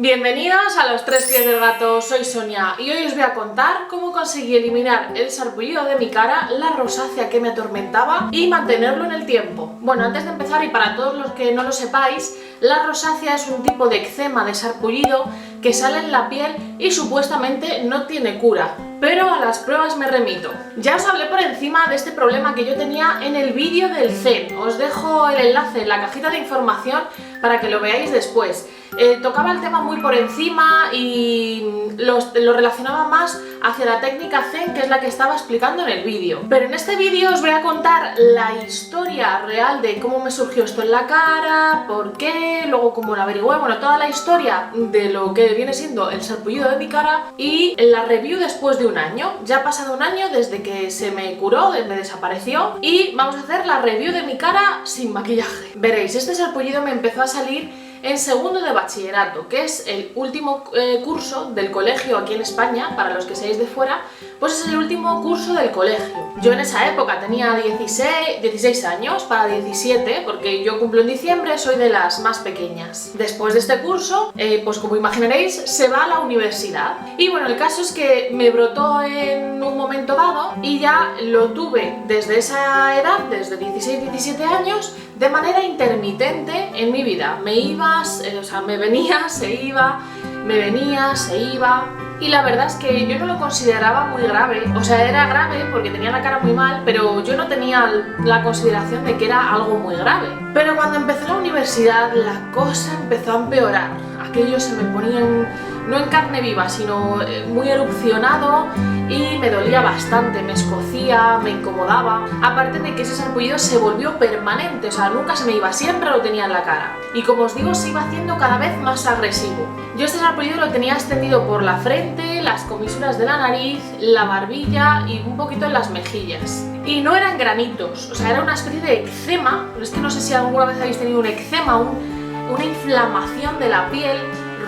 Bienvenidos a Los Tres Pies del Gato, soy Sonia y hoy os voy a contar cómo conseguí eliminar el sarpullido de mi cara, la rosácea que me atormentaba y mantenerlo en el tiempo. Bueno, antes de empezar y para todos los que no lo sepáis, la rosácea es un tipo de eczema de sarpullido que sale en la piel y supuestamente no tiene cura, pero a las pruebas me remito. Ya os hablé por encima de este problema que yo tenía en el vídeo del Zen, os dejo el enlace en la cajita de información para que lo veáis después. Tocaba el tema muy por encima y lo relacionaba más hacia la técnica Zen, que es la que estaba explicando en el vídeo. Pero en este vídeo os voy a contar la historia real de cómo me surgió esto en la cara, por qué, luego cómo lo averigüé, bueno, toda la historia de lo que viene siendo el sarpullido de mi cara y la review después de un año. Ya ha pasado un año desde que se me curó, desde que desapareció, y vamos a hacer la review de mi cara sin maquillaje. Veréis, este sarpullido me empezó a salir en segundo de bachillerato, que es el último curso del colegio aquí en España. Para los que seáis de fuera, pues es el último curso del colegio. Yo en esa época tenía 16 años, para 17, porque yo cumplo en diciembre, soy de las más pequeñas. Después de este curso, pues como imaginaréis, se va a la universidad. Y bueno, el caso es que me brotó en un momento dado y ya lo tuve desde esa edad, desde 16-17 años, de manera intermitente en mi vida. Me iba, me venía, se iba, me venía, se iba. Y la verdad es que yo no lo consideraba muy grave. O sea, era grave porque tenía la cara muy mal, pero yo no tenía la consideración de que era algo muy grave. Pero cuando empezó la universidad, la cosa empezó a empeorar. Aquello se me ponía no en carne viva, sino muy erupcionado y me dolía bastante, me escocía, me incomodaba. Aparte de que ese sarpullido se volvió permanente, o sea, nunca se me iba, siempre lo tenía en la cara. Y como os digo, se iba haciendo cada vez más agresivo. Yo este sarpullido lo tenía extendido por la frente, las comisuras de la nariz, la barbilla y un poquito en las mejillas. Y no eran granitos, o sea, era una especie de eczema. Es que no sé si alguna vez habéis tenido un eczema, una inflamación de la piel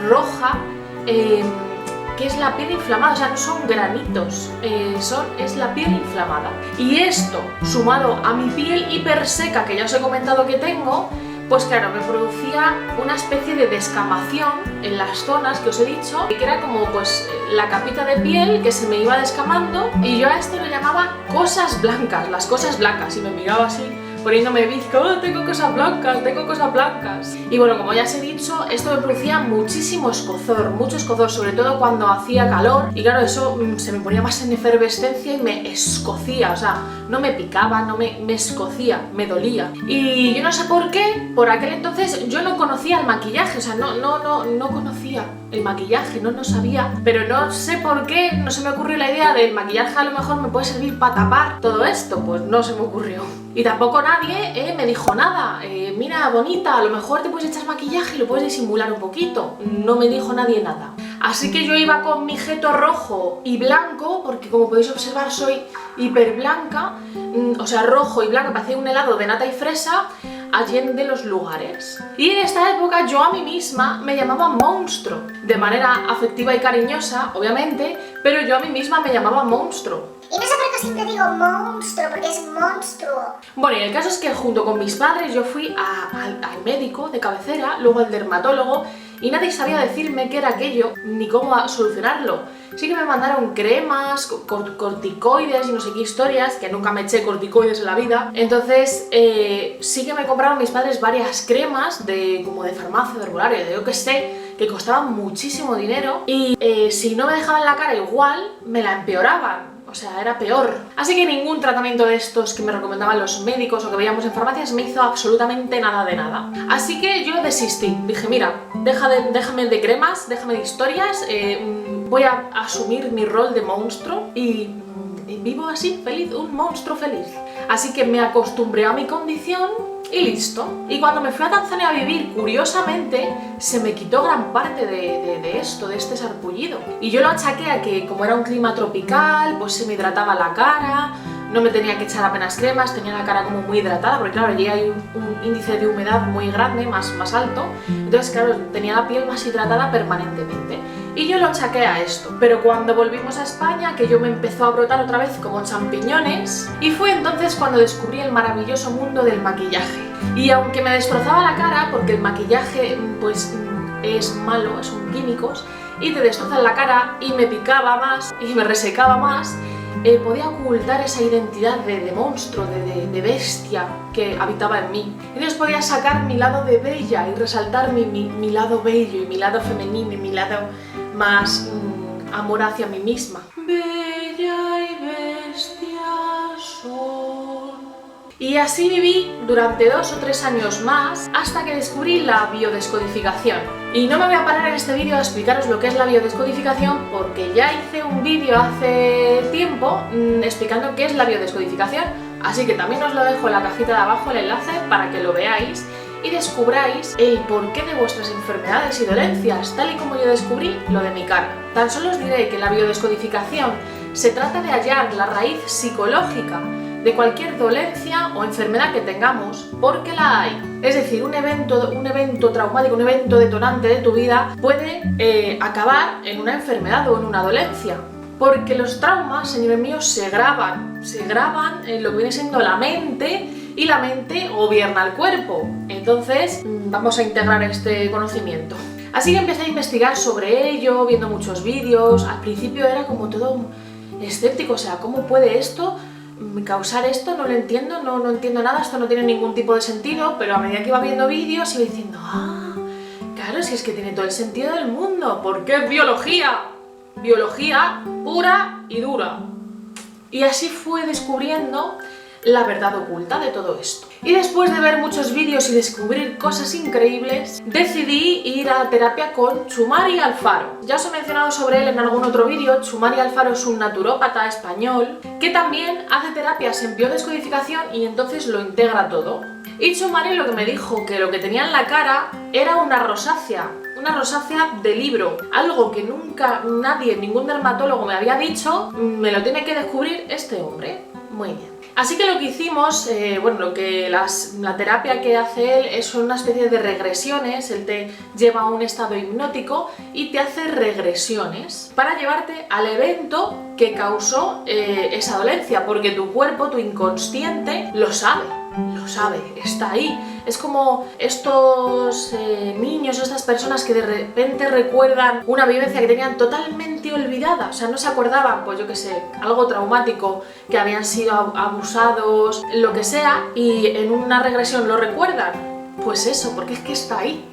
roja, que es la piel inflamada, o sea, no son granitos, es la piel inflamada. Y esto, sumado a mi piel hiperseca, que ya os he comentado que tengo, pues claro, me producía una especie de descamación en las zonas que os he dicho, que era como pues la capita de piel que se me iba descamando, y yo a esto lo llamaba cosas blancas, las cosas blancas, y me miraba así, poniéndome bizco, oh, tengo cosas blancas, tengo cosas blancas. Y bueno, como ya os he dicho, esto me producía muchísimo escozor, mucho escozor, sobre todo cuando hacía calor. Y claro, eso se me ponía más en efervescencia y me escocía, o sea, no me picaba, me escocía, me dolía. Y yo no sé por qué, por aquel entonces yo no conocía el maquillaje, o sea, no conocía el maquillaje, no sabía. Pero no sé por qué no se me ocurrió la idea del maquillaje, a lo mejor me puede servir para tapar todo esto, pues no se me ocurrió. Y tampoco nadie me dijo nada, mira bonita, a lo mejor te puedes echar maquillaje y lo puedes disimular un poquito. No me dijo nadie nada. Así que yo iba con mi jeto rojo y blanco, porque como podéis observar soy hiper blanca, o sea, rojo y blanco, parecía un helado de nata y fresa, allende los lugares. Y en esta época yo a mí misma me llamaba monstruo, de manera afectiva y cariñosa, obviamente, pero yo a mí misma me llamaba monstruo. Y no sé por qué siempre digo monstruo, porque es monstruo. Bueno, y el caso es que junto con mis padres yo fui al médico de cabecera, luego al dermatólogo, y nadie sabía decirme qué era aquello, ni cómo solucionarlo. Sí que me mandaron cremas, corticoides y no sé qué historias, que nunca me eché corticoides en la vida. Entonces sí que me compraron mis padres varias cremas como de farmacia, de herbolaria, de yo que sé, que costaban muchísimo dinero, y si no me dejaban la cara igual, me la empeoraban. O sea, era peor. Así que ningún tratamiento de estos que me recomendaban los médicos o que veíamos en farmacias me hizo absolutamente nada de nada. Así que yo desistí. Dije, mira, déjame de cremas, déjame de historias, voy a asumir mi rol de monstruo y vivo así, feliz, un monstruo feliz. Así que me acostumbré a mi condición y listo. Y cuando me fui a Tanzania a vivir, curiosamente, se me quitó gran parte de este sarpullido. Y yo lo achaqué a que como era un clima tropical, pues se me hidrataba la cara, no me tenía que echar apenas cremas, tenía la cara como muy hidratada, porque claro, allí hay un índice de humedad muy grande, más alto, entonces claro, tenía la piel más hidratada permanentemente. Y yo lo achaqué a esto. Pero cuando volvimos a España, que yo me empezó a brotar otra vez como champiñones, y fue entonces cuando descubrí el maravilloso mundo del maquillaje. Y aunque me destrozaba la cara, porque el maquillaje pues es malo, son químicos, y te destrozan la cara y me picaba más y me resecaba más, podía ocultar esa identidad de monstruo, de bestia que habitaba en mí. Entonces podía sacar mi lado de bella y resaltar mi lado bello y mi lado femenino y mi lado más amor hacia mí misma. Bella y bestia son. Y así viví durante 2 o 3 años más hasta que descubrí la biodescodificación. Y no me voy a parar en este vídeo a explicaros lo que es la biodescodificación porque ya hice un vídeo hace tiempo explicando qué es la biodescodificación, así que también os lo dejo en la cajita de abajo el enlace para que lo veáis y descubráis el porqué de vuestras enfermedades y dolencias, tal y como yo descubrí lo de mi cara. Tan solo os diré que la biodescodificación se trata de hallar la raíz psicológica de cualquier dolencia o enfermedad que tengamos, porque la hay. Es decir, un evento traumático, un evento detonante de tu vida puede acabar en una enfermedad o en una dolencia. Porque los traumas, señores míos, se graban en lo que viene siendo la mente y la mente gobierna el cuerpo. Entonces, vamos a integrar este conocimiento. Así que empecé a investigar sobre ello, viendo muchos vídeos. Al principio era como todo escéptico, o sea, ¿cómo puede esto causar esto? No lo entiendo, no entiendo nada, esto no tiene ningún tipo de sentido, pero a medida que iba viendo vídeos iba diciendo, claro, si es que tiene todo el sentido del mundo, porque es biología, biología pura y dura. Y así fue descubriendo la verdad oculta de todo esto. Y después de ver muchos vídeos y descubrir cosas increíbles, decidí ir a terapia con Chumari Alfaro. Ya os he mencionado sobre él en algún otro vídeo. Chumari Alfaro es un naturópata español que también hace terapias en biodescodificación y entonces lo integra todo. Y Chumari lo que me dijo que lo que tenía en la cara era una rosácea de libro, algo que nunca nadie, ningún dermatólogo me había dicho, me lo tiene que descubrir este hombre. Muy bien. Así que lo que hicimos, la terapia que hace él es una especie de regresiones. Él te lleva a un estado hipnótico y te hace regresiones para llevarte al evento que causó esa dolencia, porque tu cuerpo, tu inconsciente, lo sabe, está ahí. Es como estos niños o estas personas que de repente recuerdan una vivencia que tenían totalmente olvidada, o sea, no se acordaban, pues yo qué sé, algo traumático, que habían sido abusados, lo que sea, y en una regresión lo recuerdan. Pues eso, porque es que está ahí,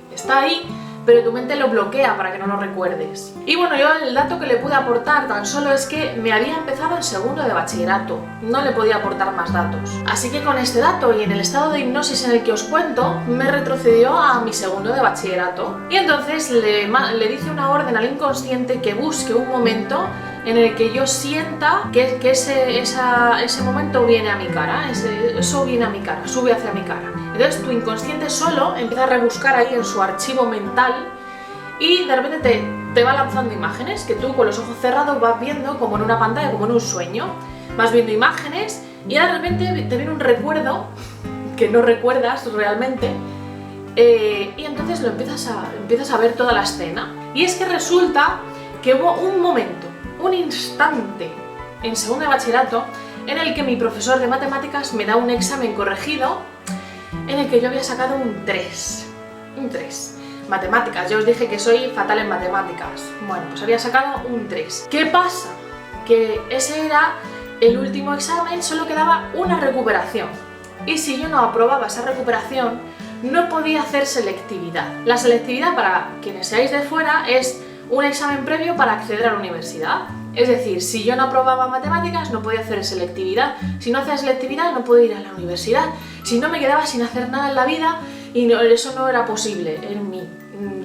pero tu mente lo bloquea para que no lo recuerdes. Y bueno, yo el dato que le pude aportar tan solo es que me había empezado en segundo de bachillerato, no le podía aportar más datos. Así que con este dato y en el estado de hipnosis en el que os cuento, me retrocedió a mi segundo de bachillerato. Y entonces le dice una orden al inconsciente que busque un momento en el que yo sienta que ese momento viene a mi cara, eso viene a mi cara, sube hacia mi cara. Entonces tu inconsciente solo empieza a rebuscar ahí en su archivo mental y de repente te va lanzando imágenes que tú con los ojos cerrados vas viendo como en una pantalla, como en un sueño. Vas viendo imágenes y de repente te viene un recuerdo que no recuerdas realmente y entonces lo empiezas a ver toda la escena. Y es que resulta que hubo un momento, un instante en segundo de bachillerato en el que mi profesor de matemáticas me da un examen corregido en el que yo había sacado un 3. Matemáticas, yo os dije que soy fatal en matemáticas. Bueno, pues había sacado un 3. ¿Qué pasa? Que ese era el último examen, solo quedaba una recuperación. Y si yo no aprobaba esa recuperación, no podía hacer selectividad. La selectividad, para quienes seáis de fuera, es un examen previo para acceder a la universidad. Es decir, si yo no aprobaba matemáticas, no podía hacer selectividad. Si no hacía selectividad, no podía ir a la universidad. Si no, me quedaba sin hacer nada en la vida y eso no era posible en mí.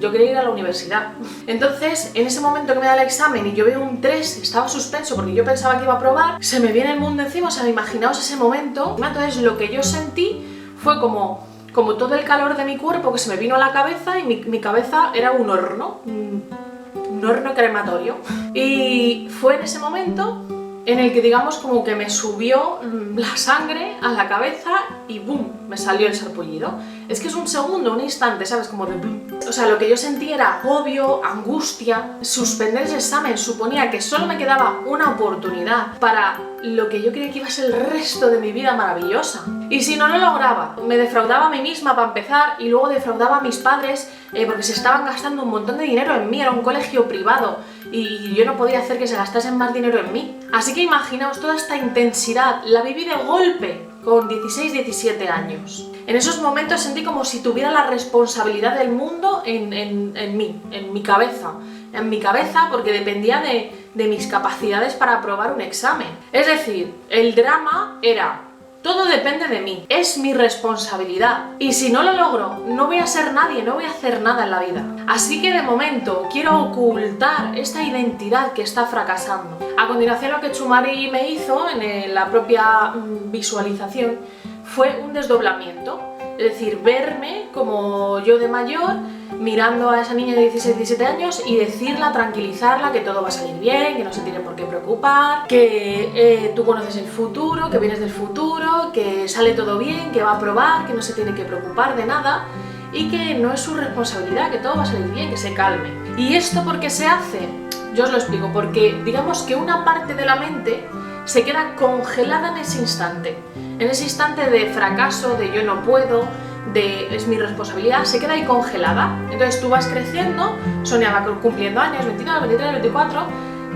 Yo quería ir a la universidad. Entonces, en ese momento que me da el examen y yo veo un 3, estaba suspenso porque yo pensaba que iba a aprobar, se me viene el mundo encima, o sea, imaginaos ese momento. Entonces, lo que yo sentí fue como todo el calor de mi cuerpo que se me vino a la cabeza y mi cabeza era un horno. Un horno crematorio. Y fue en ese momento en el que digamos como que me subió la sangre a la cabeza y ¡boom! Me salió el sarpullido. Es que es un segundo, un instante, ¿sabes? Como de ¡boom! O sea, lo que yo sentía era agobio, angustia. Suspender ese examen suponía que solo me quedaba una oportunidad para lo que yo creía que iba a ser el resto de mi vida maravillosa. Y si no lo lograba, me defraudaba a mí misma para empezar y luego defraudaba a mis padres porque se estaban gastando un montón de dinero en mí, era un colegio privado y yo no podía hacer que se gastasen más dinero en mí. Así que imaginaos toda esta intensidad, la viví de golpe con 16-17 años. En esos momentos sentí como si tuviera la responsabilidad del mundo en mí, en mi cabeza. En mi cabeza porque dependía de mis capacidades para aprobar un examen. Es decir, el drama era: todo depende de mí, es mi responsabilidad. Y si no lo logro, no voy a ser nadie, no voy a hacer nada en la vida. Así que de momento quiero ocultar esta identidad que está fracasando. A continuación lo que Txumari me hizo en la propia visualización fue un desdoblamiento. Es decir, verme como yo de mayor, mirando a esa niña de 16-17 años y decirla, tranquilizarla, que todo va a salir bien, que no se tiene por qué preocupar, que tú conoces el futuro, que vienes del futuro, que sale todo bien, que va a aprobar, que no se tiene que preocupar de nada y que no es su responsabilidad, que todo va a salir bien, que se calme. ¿Y esto por qué se hace? Yo os lo explico, porque digamos que una parte de la mente se queda congelada en ese instante de fracaso, de yo no puedo, de es mi responsabilidad, se queda ahí congelada. Entonces tú vas creciendo, Sonia va cumpliendo años, 29, 23, 24,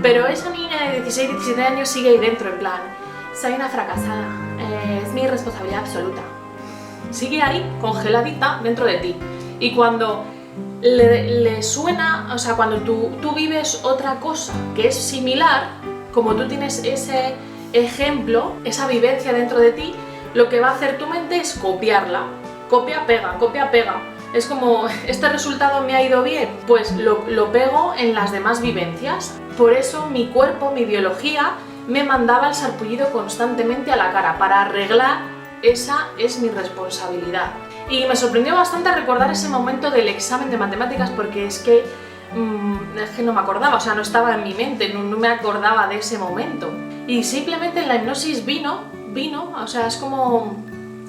pero esa niña de 16, 17 años sigue ahí dentro, en plan, soy una fracasada, es mi responsabilidad absoluta. Sigue ahí, congeladita, dentro de ti. Y cuando le suena, o sea, cuando tú vives otra cosa que es similar, como tú tienes ese ejemplo, esa vivencia dentro de ti, lo que va a hacer tu mente es copiarla. Copia, pega, copia, pega. Es como, este resultado me ha ido bien, pues lo pego en las demás vivencias. Por eso mi cuerpo, mi biología, me mandaba el sarpullido constantemente a la cara para arreglar esa es mi responsabilidad. Y me sorprendió bastante recordar ese momento del examen de matemáticas porque es que no me acordaba, o sea, no estaba en mi mente, no me acordaba de ese momento. Y simplemente en la hipnosis vino, o sea, es como...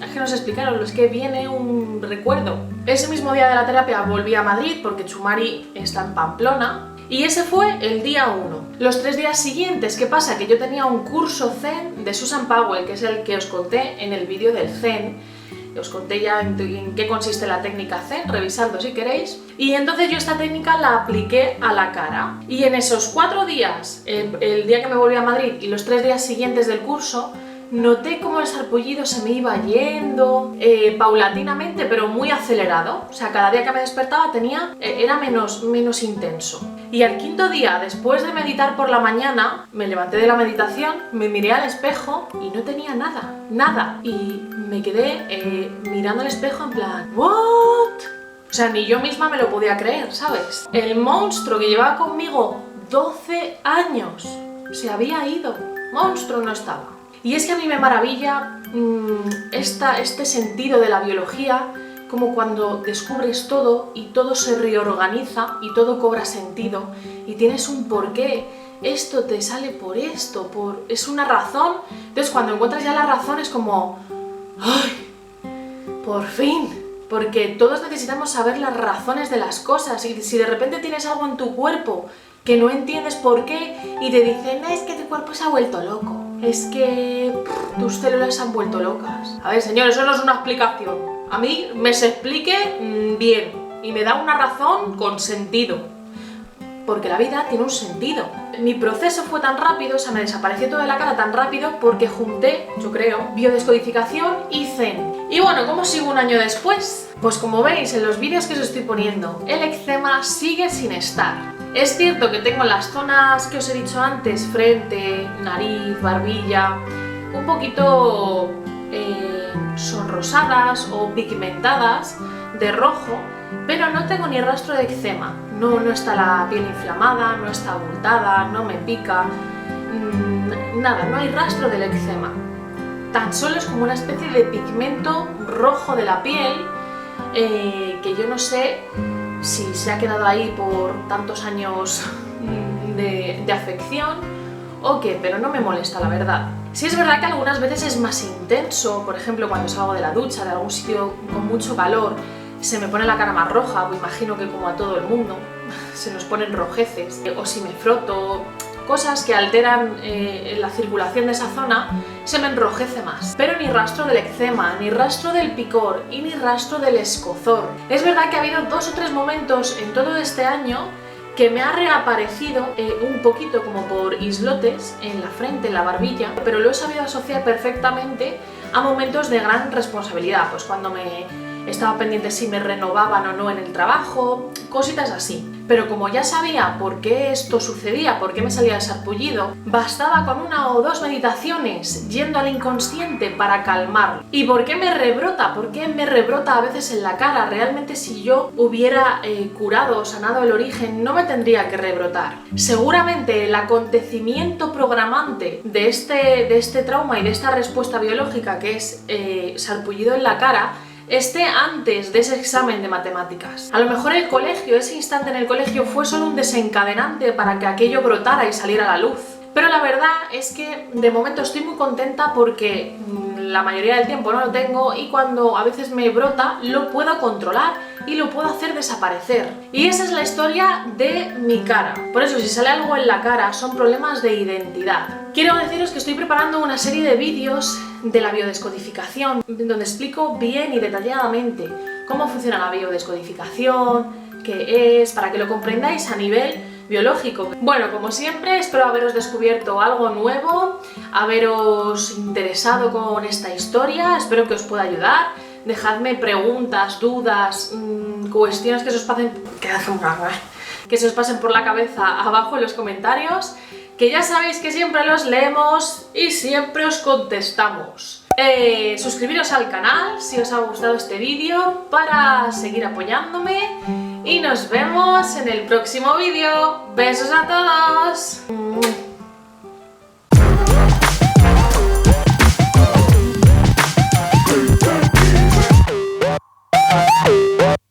Es que no sé explicarlo, es que viene un recuerdo. Ese mismo día de la terapia volví a Madrid porque Txumari está en Pamplona y ese fue el día 1. Los 3 días siguientes, ¿qué pasa? Que yo tenía un curso Zen de Susan Powell, que es el que os conté en el vídeo del Zen. Os conté ya en qué consiste la técnica Zen, revisadlo si queréis. Y entonces yo esta técnica la apliqué a la cara. Y en esos 4 días, el día que me volví a Madrid y los 3 días siguientes del curso, noté como el sarpullido se me iba yendo paulatinamente, pero muy acelerado. O sea, cada día que me despertaba era menos intenso. Y al 5.º día, después de meditar por la mañana, me levanté de la meditación, me miré al espejo y no tenía nada. Y me quedé mirando al espejo en plan, ¿what? O sea, ni yo misma me lo podía creer, ¿sabes? El monstruo que llevaba conmigo 12 años se había ido. Monstruo no estaba. Y es que a mí me maravilla este sentido de la biología, como cuando descubres todo y todo se reorganiza y todo cobra sentido y tienes un porqué. Esto te sale por esto, es una razón. Entonces cuando encuentras ya la razón es como... ¡Ay! ¡Por fin! Porque todos necesitamos saber las razones de las cosas y si de repente tienes algo en tu cuerpo que no entiendes por qué y te dicen es que tu cuerpo se ha vuelto loco, es que tus células se han vuelto locas. A ver, señor, eso no es una explicación. A mí me se explique bien y me da una razón con sentido. Porque la vida tiene un sentido. Mi proceso fue tan rápido, o sea, me desapareció toda la cara tan rápido porque junté, yo creo, biodescodificación y Zen. Y bueno, ¿cómo sigo un año después? Pues como veis en los vídeos que os estoy poniendo, el eczema sigue sin estar. Es cierto que tengo las zonas que os he dicho antes, frente, nariz, barbilla, un poquito sonrosadas o pigmentadas de rojo, pero no tengo ni rastro de eczema. No está la piel inflamada, no está abultada, no me pica, nada, no hay rastro del eczema. Tan solo es como una especie de pigmento rojo de la piel que yo no sé si se ha quedado ahí por tantos años de afección o qué, pero no me molesta, la verdad. Sí es verdad que algunas veces es más intenso, por ejemplo cuando salgo de la ducha, de algún sitio con mucho calor, se me pone la cara más roja, me imagino que como a todo el mundo, se nos ponen rojeces, o si me froto, cosas que alteran la circulación de esa zona, se me enrojece más. Pero ni rastro del eczema, ni rastro del picor y ni rastro del escozor. Es verdad que ha habido 2 o 3 momentos en todo este año que me ha reaparecido un poquito como por islotes en la frente, en la barbilla, pero lo he sabido asociar perfectamente a momentos de gran responsabilidad, pues cuando me estaba pendiente si me renovaban o no en el trabajo, cositas así. Pero como ya sabía por qué esto sucedía, por qué me salía el sarpullido, bastaba con 1 o 2 meditaciones yendo al inconsciente para calmarlo. ¿Y por qué me rebrota? ¿Por qué me rebrota a veces en la cara? Realmente si yo hubiera curado o sanado el origen no me tendría que rebrotar. Seguramente el acontecimiento programante de este trauma y de esta respuesta biológica que es sarpullido en la cara esté antes de ese examen de matemáticas. A lo mejor el colegio, ese instante en el colegio fue solo un desencadenante para que aquello brotara y saliera a la luz. Pero la verdad es que de momento estoy muy contenta porque la mayoría del tiempo no lo tengo y cuando a veces me brota lo puedo controlar y lo puedo hacer desaparecer. Y esa es la historia de mi cara. Por eso si sale algo en la cara son problemas de identidad. Quiero deciros que estoy preparando una serie de vídeos de la biodescodificación donde explico bien y detalladamente cómo funciona la biodescodificación, qué es, para que lo comprendáis a nivel biológico. Bueno, como siempre, espero haberos descubierto algo nuevo, haberos interesado con esta historia, espero que os pueda ayudar. Dejadme preguntas, dudas, cuestiones que se os pasen por la cabeza abajo en los comentarios, que ya sabéis que siempre los leemos y siempre os contestamos. Suscribiros al canal si os ha gustado este vídeo para seguir apoyándome y nos vemos en el próximo vídeo. ¡Besos a todos!